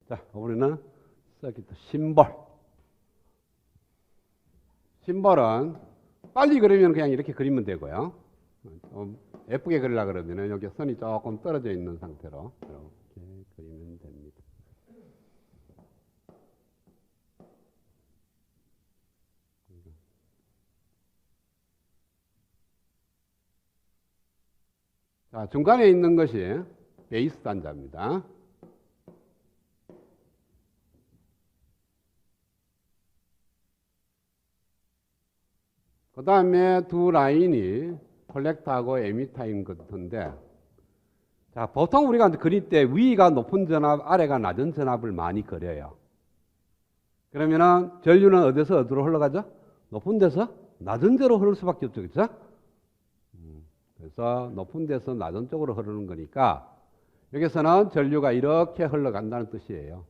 자, 우리는 서킷 심볼. 심볼은 빨리 그리면 그냥 이렇게 그리면 되고요. 예쁘게 그리려고 그러면 여기 선이 조금 떨어져 있는 상태로 이렇게 그리면 됩니다. 자, 중간에 있는 것이 베이스 단자입니다. 그 다음에 두 라인이 콜렉터하고 에미터인 것 같은데, 자, 보통 우리가 그릴 때 위가 높은 전압, 아래가 낮은 전압을 많이 그려요. 그러면은 전류는 어디서 어디로 흘러가죠? 높은 데서 낮은 데로 흐를 수밖에 없죠. 그렇죠? 그래서 높은 데서 낮은 쪽으로 흐르는 거니까 여기서는 전류가 이렇게 흘러간다는 뜻이에요.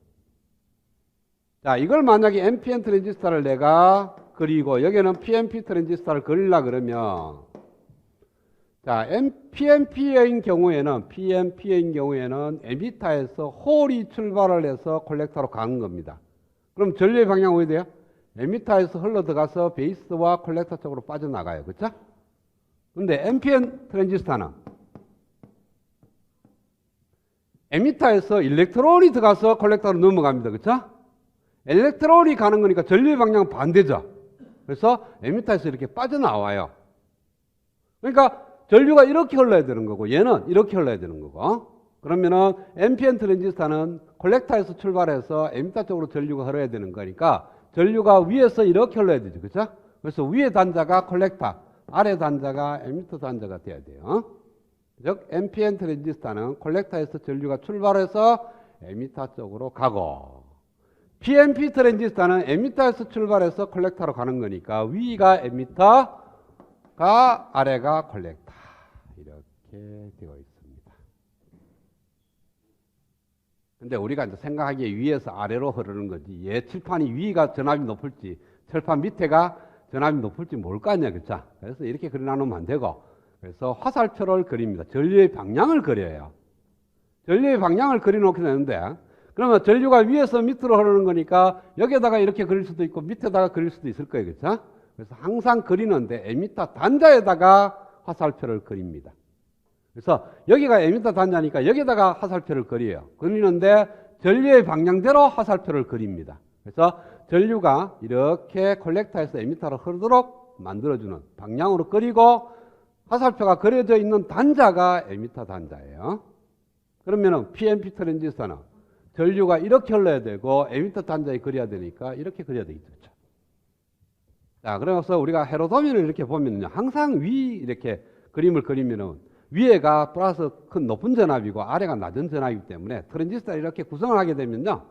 자, 이걸 만약에 NPN 트랜지스터를 내가 그리고 여기는 PNP 트랜지스터를 그리려 그러면, 자, PNP인 경우에는 에미터에서 홀이 출발을 해서 콜렉터로 가는 겁니다. 그럼 전류의 방향은 어디 돼요? 에미터에서 흘러 들어가서 베이스와 콜렉터 쪽으로 빠져나가요. 그렇죠? 근데 NPN 트랜지스터는 에미터에서 일렉트론이 들어가서 콜렉터로 넘어갑니다. 그렇죠? 일렉트론이 가는 거니까 전류의 방향은 반대죠. 그래서 에미터에서 이렇게 빠져나와요. 그러니까 전류가 이렇게 흘러야 되는 거고 얘는 이렇게 흘러야 되는 거고, 그러면은 NPN 트랜지스터는 콜렉터에서 출발해서 에미터 쪽으로 전류가 흘러야 되는 거니까 전류가 위에서 이렇게 흘러야 되죠. 그렇죠? 그래서 위에 단자가 콜렉터, 아래 단자가 에미터 단자가 돼야 돼요. 즉 NPN 트랜지스터는 콜렉터에서 전류가 출발해서 에미터 쪽으로 가고, PNP 트랜지스터는 에미터에서 출발해서 콜렉터로 가는 거니까 위가 에미터가 아래가 콜렉터 이렇게 되어 있습니다. 근데 우리가 이제 생각하기에 위에서 아래로 흐르는 거지, 얘 칠판이 위가 전압이 높을지 칠판 밑에가 전압이 높을지 모를 거 아니야. 그쵸? 그래서 이렇게 그려놓으면 안 되고, 그래서 화살표를 그립니다. 전류의 방향을 그려요. 전류의 방향을 그려놓게 되는데, 그러면 전류가 위에서 밑으로 흐르는 거니까 여기에다가 이렇게 그릴 수도 있고 밑에다가 그릴 수도 있을 거예요. 그렇죠? 그래서 항상 그리는데 에미터 단자에다가 화살표를 그립니다. 그래서 여기가 에미터 단자니까 여기에다가 화살표를 그려요. 그리는데 전류의 방향대로 화살표를 그립니다. 그래서 전류가 이렇게 콜렉터에서 에미터로 흐르도록 만들어주는 방향으로 그리고, 화살표가 그려져 있는 단자가 에미터 단자예요. 그러면은 PNP 트랜지스터는 전류가 이렇게 흘러야 되고 에미터 단자에 그려야 되니까 이렇게 그려야 되겠죠. 자, 그래서 우리가 헤로도면을 이렇게 보면요, 항상 위 이렇게 그림을 그리면은 위에가 플러스 큰 높은 전압이고 아래가 낮은 전압이기 때문에 트랜지스터를 이렇게 구성을 하게 되면요,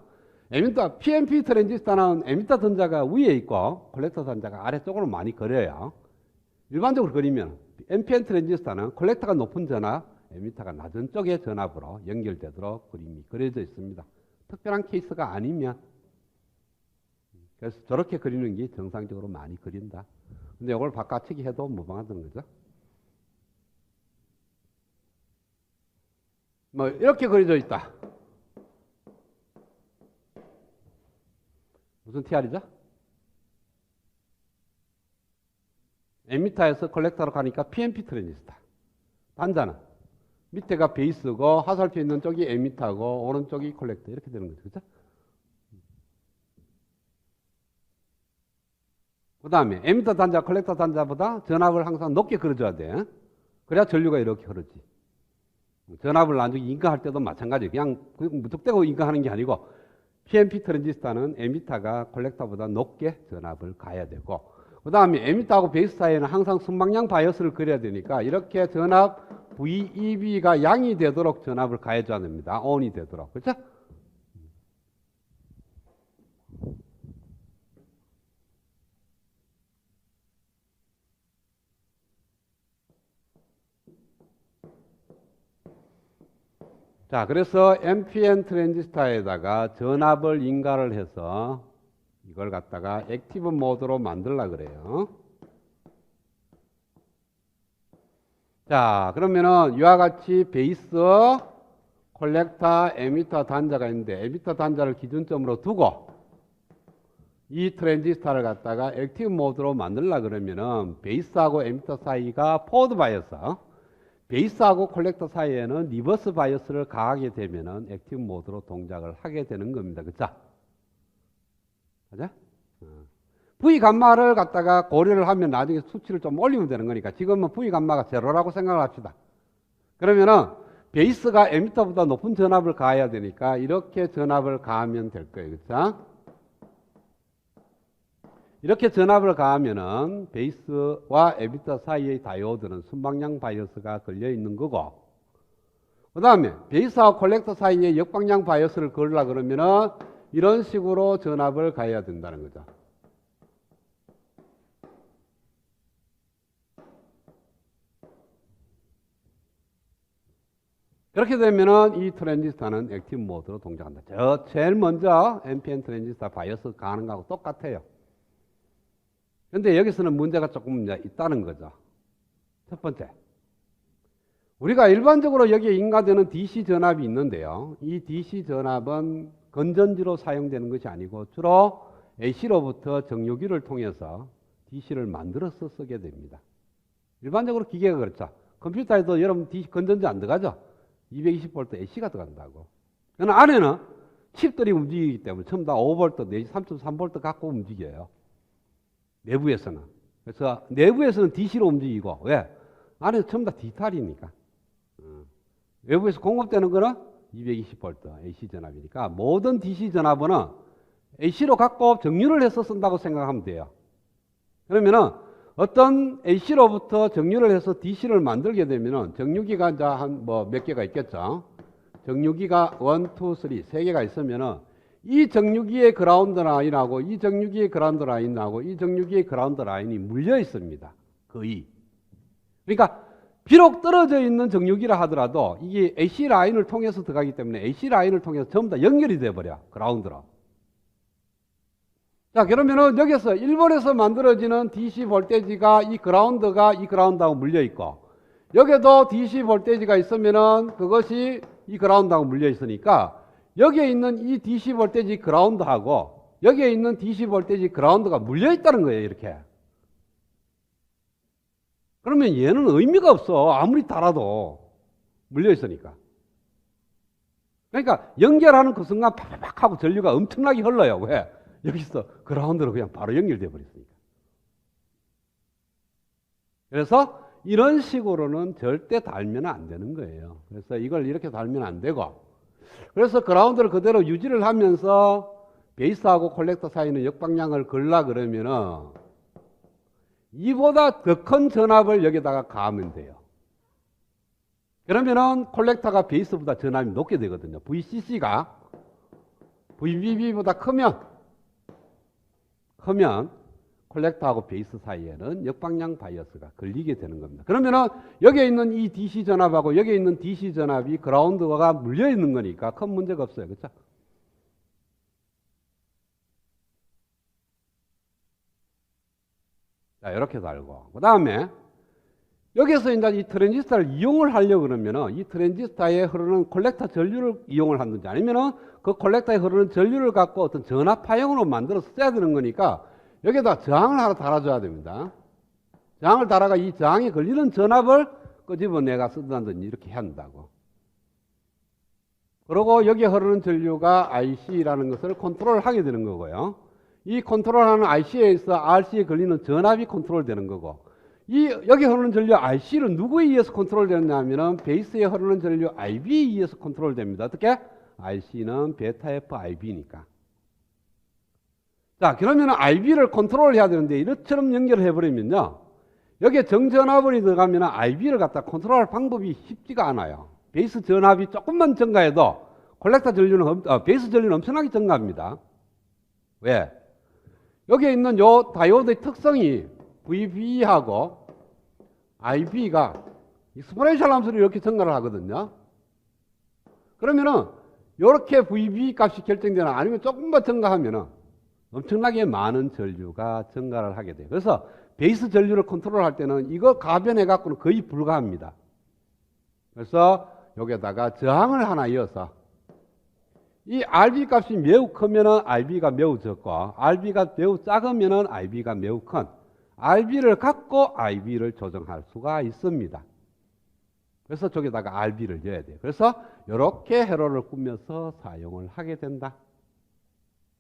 에미터 PNP 트랜지스터는 에미터 단자가 위에 있고 콜렉터 단자가 아래쪽으로 많이 그려요. 일반적으로 그리면 NPN 트랜지스터는 콜렉터가 높은 전압, 에미터가 낮은 쪽의 전압으로 연결되도록 그림이 그려져 있습니다. 특별한 케이스가 아니면. 그래서 저렇게 그리는 게 정상적으로 많이 그린다. 근데 이걸 바꿔치기 해도 무방하다는 거죠. 뭐 이렇게 그려져 있다. 무슨 TR이죠? 에미터에서 콜렉터로 가니까 PNP 트랜지스터. 단자는 밑에가 베이스고 화살표 있는 쪽이 에미터고 오른쪽이 콜렉터 이렇게 되는 거죠. 그렇죠? 그 다음에 에미터 단자, 콜렉터 단자보다 전압을 항상 높게 그려줘야 돼. 그래야 전류가 이렇게 흐르지. 전압을 나중에 인가할 때도 마찬가지. 그냥 무턱대고 인가하는 게 아니고 PNP 트랜지스터는 에미터가 콜렉터보다 높게 전압을 가야 되고, 그 다음에 에미터하고 베이스 사이에는 항상 순방향 바이어스를 그려야 되니까 이렇게 전압 VEB가 양이 되도록 전압을 가해줘야 됩니다. ON이 되도록. 그렇죠? 자, 그래서 NPN 트랜지스터에다가 전압을 인가를 해서 이걸 갖다가 액티브 모드로 만들려고 그래요. 자, 그러면은 이와 같이 베이스, 콜렉터, 에미터 단자가 있는데 에미터 단자를 기준점으로 두고 이 트랜지스터를 갖다가 액티브 모드로 만들려 그러면은 베이스하고 에미터 사이가 포워드 바이어스, 베이스하고 콜렉터 사이에는 리버스 바이어스를 가하게 되면은 액티브 모드로 동작을 하게 되는 겁니다. 그쵸? 맞아? V 감마를 갖다가 고려를 하면 나중에 수치를 좀 올리면 되는 거니까 지금은 V 감마가 제로라고 생각을 합시다. 그러면은 베이스가 에미터보다 높은 전압을 가해야 되니까 이렇게 전압을 가하면 될 거예요. 그쵸? 이렇게 전압을 가하면은 베이스와 에미터 사이의 다이오드는 순방향 바이어스가 걸려 있는 거고, 그 다음에 베이스와 콜렉터 사이에 역방향 바이어스를 걸으려 그러면은 이런 식으로 전압을 가해야 된다는 거죠. 그렇게 되면은 이 트랜지스터는 액티브 모드로 동작한다. 저 제일 먼저 NPN 트랜지스터 바이어스 가는 거하고 똑같아요. 근데 여기서는 문제가 조금 있다는 거죠. 첫 번째, 우리가 일반적으로 여기에 인가되는 DC 전압이 있는데요. 이 DC 전압은 건전지로 사용되는 것이 아니고 주로 AC로부터 정유기를 통해서 DC를 만들어서 쓰게 됩니다. 일반적으로 기계가 그렇죠. 컴퓨터에도 여러분 DC 건전지 안 들어가죠? 220V AC가 들어간다고. 그러나 안에는 칩들이 움직이기 때문에 전부 다 5V 내지 3.3V 갖고 움직여요. 내부에서는. 그래서 내부에서는 DC로 움직이고, 왜? 안에서 전부 다 디지털이니까. 외부에서 공급되는 거는 220V AC 전압이니까 모든 DC 전압은 AC로 갖고 정유를 해서 쓴다고 생각하면 돼요. 그러면은 어떤 AC로부터 정유를 해서 DC를 만들게 되면은 정유기가 이제 한 몇 개가 있겠죠. 정유기가 1, 2, 3, 3개가 있으면은 이 정유기의 그라운드 라인하고 이 정유기의 그라운드 라인하고 이 정유기의 그라운드 라인이 물려 있습니다. 거의. 그러니까 비록 떨어져 있는 정유기라 하더라도 이게 AC 라인을 통해서 들어가기 때문에 AC 라인을 통해서 전부 다 연결이 돼버려. 그라운드로. 자, 그러면은 여기서 일본에서 만들어지는 DC 볼테지가 이 그라운드하고 물려 있고, 여기도 DC 볼테지가 있으면은 그것이 이 그라운드하고 물려 있으니까 여기에 있는 이 DC 볼테지 그라운드하고 여기에 있는 DC 볼테지 그라운드가 물려 있다는 거예요. 이렇게. 그러면 얘는 의미가 없어. 아무리 달아도 물려 있으니까. 그러니까 연결하는 그 순간 팍팍 하고 전류가 엄청나게 흘러요. 왜? 여기서 그라운드로 그냥 바로 연결돼 버렸으니까. 그래서 이런 식으로는 절대 달면 안 되는 거예요. 그래서 이걸 이렇게 달면 안 되고, 그래서 그라운드를 그대로 유지를 하면서 베이스하고 콜렉터 사이는 역방향을 걸라 그러면은 이보다 더 큰 전압을 여기다가 가하면 돼요. 그러면은 콜렉터가 베이스보다 전압이 높게 되거든요. VCC가 VBB보다 크면 콜렉터하고 베이스 사이에는 역방향 바이어스가 걸리게 되는 겁니다. 그러면은 여기에 있는 이 DC 전압하고 여기에 있는 DC 전압이 그라운드가 물려 있는 거니까 큰 문제가 없어요. 그렇죠? 자, 이렇게 달고, 그 다음에 여기서 이제 이 트랜지스터를 이용을 하려고 그러면은 이 트랜지스터에 흐르는 콜렉터 전류를 이용을 하든지 아니면은 그 콜렉터에 흐르는 전류를 갖고 어떤 전압 파형으로 만들어서 써야 되는 거니까 여기다 저항을 하나 달아줘야 됩니다. 저항을 달아가 이 저항에 걸리는 전압을 끄집어내가 쓰든지 이렇게 해야 한다고. 그리고 여기에 흐르는 전류가 IC라는 것을 컨트롤하게 되는 거고요. 이 컨트롤하는 IC에서 RC에 걸리는 전압이 컨트롤되는 거고, 여기 흐르는 전류 IC는 누구에 의해서 컨트롤되느냐 하면은 베이스에 흐르는 전류 IB에 의해서 컨트롤됩니다. 어떻게? IC는 베타 F IB니까. 자, 그러면 IB를 컨트롤해야 되는데 이것처럼 연결을 해버리면요, 여기에 정전압이 들어가면 IB를 갖다 컨트롤할 방법이 쉽지가 않아요. 베이스 전압이 조금만 증가해도 콜렉터 전류는 베이스 전류는 엄청나게 증가합니다. 왜? 여기에 있는 요 다이오드의 특성이 VB하고 IB가 익스포넨셜 함수를 이렇게 증가를 하거든요. 그러면은 이렇게 VB 값이 결정되나 아니면 조금만 증가하면은 엄청나게 많은 전류가 증가를 하게 돼요. 그래서 베이스 전류를 컨트롤할 때는 이거 가변해 갖고는 거의 불가합니다. 그래서 여기에다가 저항을 하나 이어서 이 RB 값이 매우 크면은 RB가 매우 적고 RB가 매우 작으면은 IB가 매우 큰 RB를 갖고 IB를 조정할 수가 있습니다. 그래서 저기다가 RB를 넣어야 돼요. 그래서 이렇게 회로를 꾸며서 사용을 하게 된다.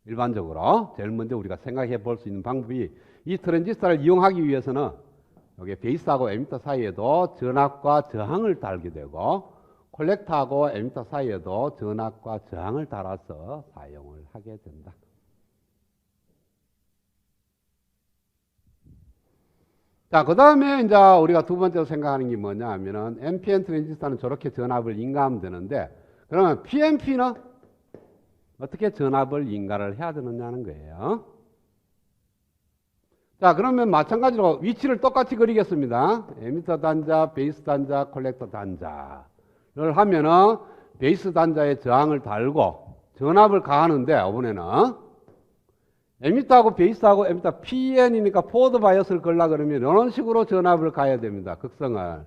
일반적으로 제일 먼저 우리가 생각해 볼 수 있는 방법이 이 트랜지스터를 이용하기 위해서는 여기 베이스하고 에미터 사이에도 전압과 저항을 달게 되고 콜렉터하고 에미터 사이에도 전압과 저항을 달아서 사용을 하게 된다. 자, 그 다음에 이제 우리가 두 번째로 생각하는 게 뭐냐 하면은 NPN 트랜지스터는 저렇게 전압을 인가하면 되는데 그러면 PNP는 어떻게 전압을 인가를 해야 되느냐는 거예요. 자, 그러면 마찬가지로 위치를 똑같이 그리겠습니다. 에미터 단자, 베이스 단자, 콜렉터 단자를 하면은 베이스 단자에 저항을 달고 전압을 가하는데 이번에는 에미터하고 베이스하고 에미터 PN이니까 포워드 바이어스를 걸라 그러면 이런 식으로 전압을 가야 됩니다. 극성을.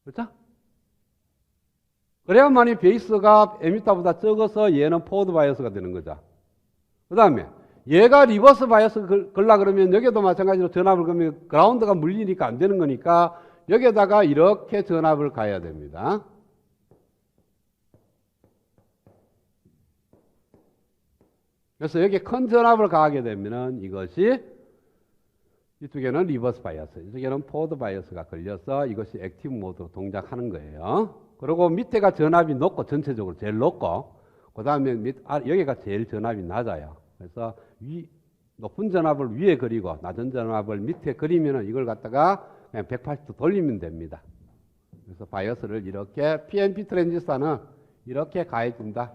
그렇죠? 그래야만이 베이스가 에미터보다 적어서 얘는 포워드 바이어스가 되는 거죠. 그 다음에 얘가 리버스 바이어스 걸라 그러면 여기도 마찬가지로 전압을 걸면 그라운드가 물리니까 안 되는 거니까 여기에다가 이렇게 전압을 가야 됩니다. 그래서 여기에 큰 전압을 가하게 되면은 이것이 이쪽에는 리버스 바이어스, 이쪽에는 포워드 바이어스가 걸려서 이것이 액티브 모드로 동작하는 거예요. 그리고 밑에가 전압이 높고 전체적으로 제일 높고 그 다음에 여기가 제일 전압이 낮아요. 그래서 높은 전압을 위에 그리고 낮은 전압을 밑에 그리면은 이걸 갖다가 그냥 180도 돌리면 됩니다. 그래서 바이어스를 이렇게 PNP 트랜지스터는 이렇게 가해준다.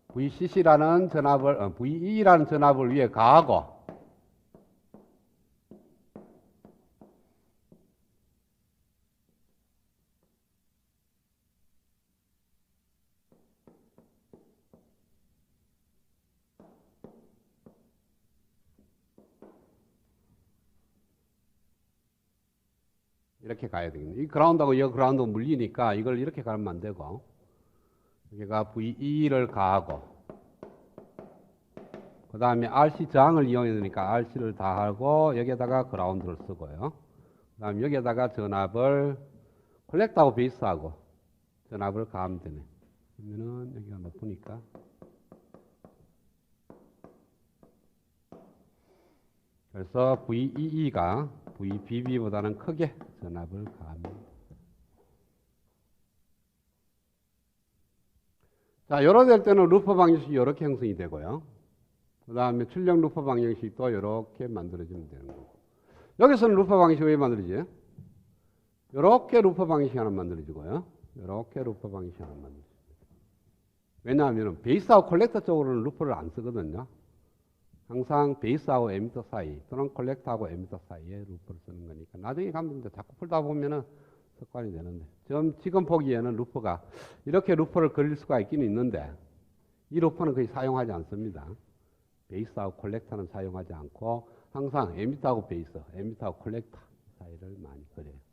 VCC라는 전압을, VE라는 전압을 위에 가하고 이렇게 가야 되겠네. 이 그라운드하고 이 그라운드가 물리니까 이걸 이렇게 가면 안 되고 여기가 VE를 가하고 그 다음에 RC 저항을 이용해야 되니까 RC를 다 하고 여기에다가 그라운드를 쓰고요. 그 다음에 여기에다가 전압을 콜렉터하고 베이스하고 전압을 가하면 되네. 그러면은 여기가 높으니까 그래서 VEE가 VBB보다는 크게 전압을 가합니다. 자, 요러 될 때는 루퍼 방정식이 이렇게 형성이 되고요. 그 다음에 출력 루퍼 방정식도 이렇게 만들어지면 되는 거고. 여기서는 루퍼 방정식이 왜 만들어지죠? 이렇게 루퍼 방정식이 하나 만들어지고요. 이렇게 루퍼 방정식이 하나 만들어집니다. 왜냐하면 베이스하고 콜렉터 쪽으로는 루퍼를 안 쓰거든요. 항상 베이스하고 에미터 사이 또는 콜렉터하고 에미터 사이에 루퍼를 쓰는 거니까 나중에 가면 자꾸 풀다 보면은 습관이 되는데 지금 보기에는 루퍼가 이렇게 루퍼를 그릴 수가 있기는 있는데 이 루퍼는 거의 사용하지 않습니다. 베이스하고 콜렉터는 사용하지 않고 항상 에미터하고 베이스, 에미터하고 콜렉터 사이를 많이 그려요.